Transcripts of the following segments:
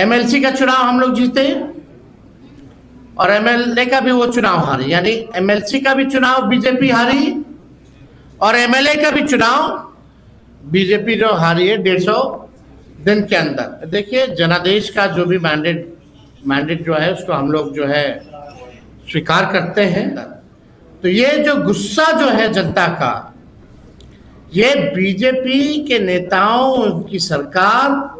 MLC का चुनाव हम लोग जीते और एमएलए का भी वो चुनाव हारे, यानी एमएलसी का भी चुनाव बीजेपी हारी और एमएलए का भी चुनाव बीजेपी जो हारी है 150 दिन के अंदर। देखिए, जनादेश का जो भी मैंडेट जो है उसको हम लोग जो है स्वीकार करते हैं। तो ये जो गुस्सा जो है जनता का, ये बीजेपी के नेताओं की सरकार,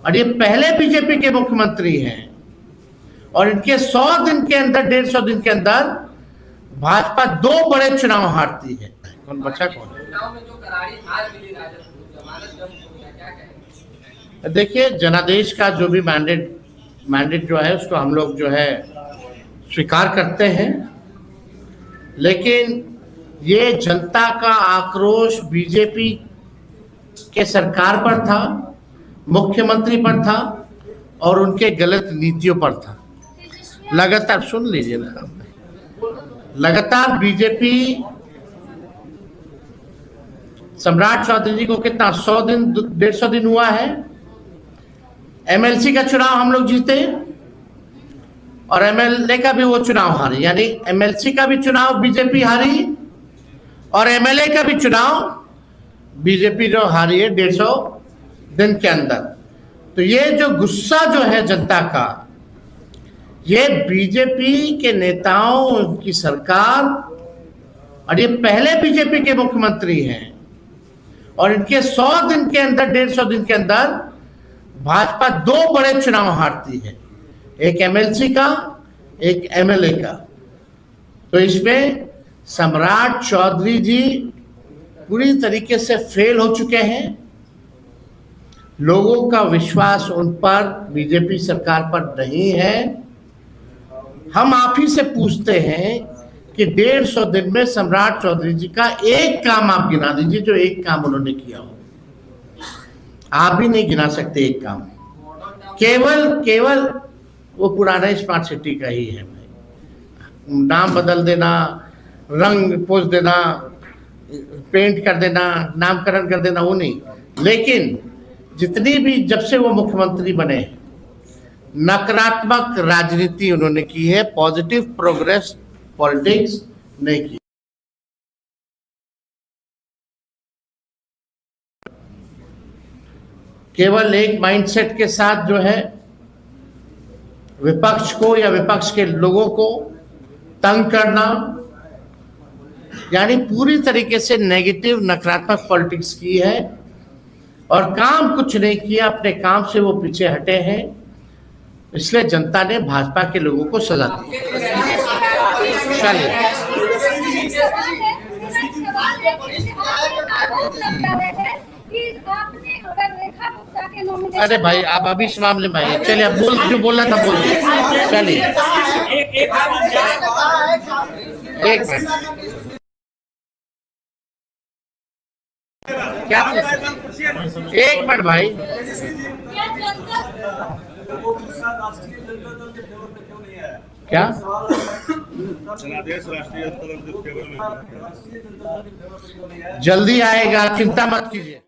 और ये पहले बीजेपी के मुख्यमंत्री हैं और इनके 100 दिन के अंदर 150 दिन के अंदर भाजपा 2 बड़े चुनाव हारती है। कौन बचा कौन? देखिए, जनादेश का जो भी मैंडेट जो है उसको हम लोग जो है स्वीकार करते हैं, लेकिन ये जनता का आक्रोश बीजेपी के सरकार पर था, मुख्यमंत्री पर था और उनके गलत नीतियों पर था। लगातार सुन लीजिए ना, लगातार बीजेपी सम्राट चौधरी जी को कितना 100 दिन 150 दिन हुआ है, एमएलसी का चुनाव हम लोग जीते और एमएलए का भी वो चुनाव हारे, यानी एमएलसी का भी चुनाव बीजेपी हारी और एमएलए का भी चुनाव बीजेपी जो हारी है 150 दिन के अंदर। तो ये जो गुस्सा जो है जनता का, ये बीजेपी के नेताओं की सरकार, और ये पहले बीजेपी के मुख्यमंत्री हैं और इनके 100 दिन के अंदर 150 दिन के अंदर भाजपा 2 बड़े चुनाव हारती है, एक एमएलसी का, एक एमएलए का। तो इसमें सम्राट चौधरी जी पूरी तरीके से फेल हो चुके हैं। लोगों का विश्वास उन पर, बीजेपी सरकार पर नहीं है। हम आप ही से पूछते हैं कि 150 दिन में सम्राट चौधरी जी का एक काम आप गिना दीजिए, जो एक काम उन्होंने किया हो। आप भी नहीं गिना सकते एक काम। केवल वो पुराना स्मार्ट सिटी का ही है भाई, नाम बदल देना, रंग पोछ देना, पेंट कर देना, नामकरण कर देना, वो नहीं। लेकिन जितनी भी जब से वो मुख्यमंत्री बने, नकारात्मक राजनीति उन्होंने की है, पॉजिटिव प्रोग्रेस पॉलिटिक्स नहीं की। केवल एक माइंडसेट के साथ जो है विपक्ष को या विपक्ष के लोगों को तंग करना, यानी पूरी तरीके से नेगेटिव नकारात्मक पॉलिटिक्स की है और काम कुछ नहीं किया। अपने काम से वो पीछे हटे हैं, इसलिए जनता ने भाजपा के लोगों को सजा दी। चलिए, अरे भाई आप अभी इस मामले में आइए। चलिए, अब जो बोलना था बोलिए। चलिए, एक मिनट, क्या एक मिनट भाई, क्या जल्दी आएगा, चिंता मत कीजिए।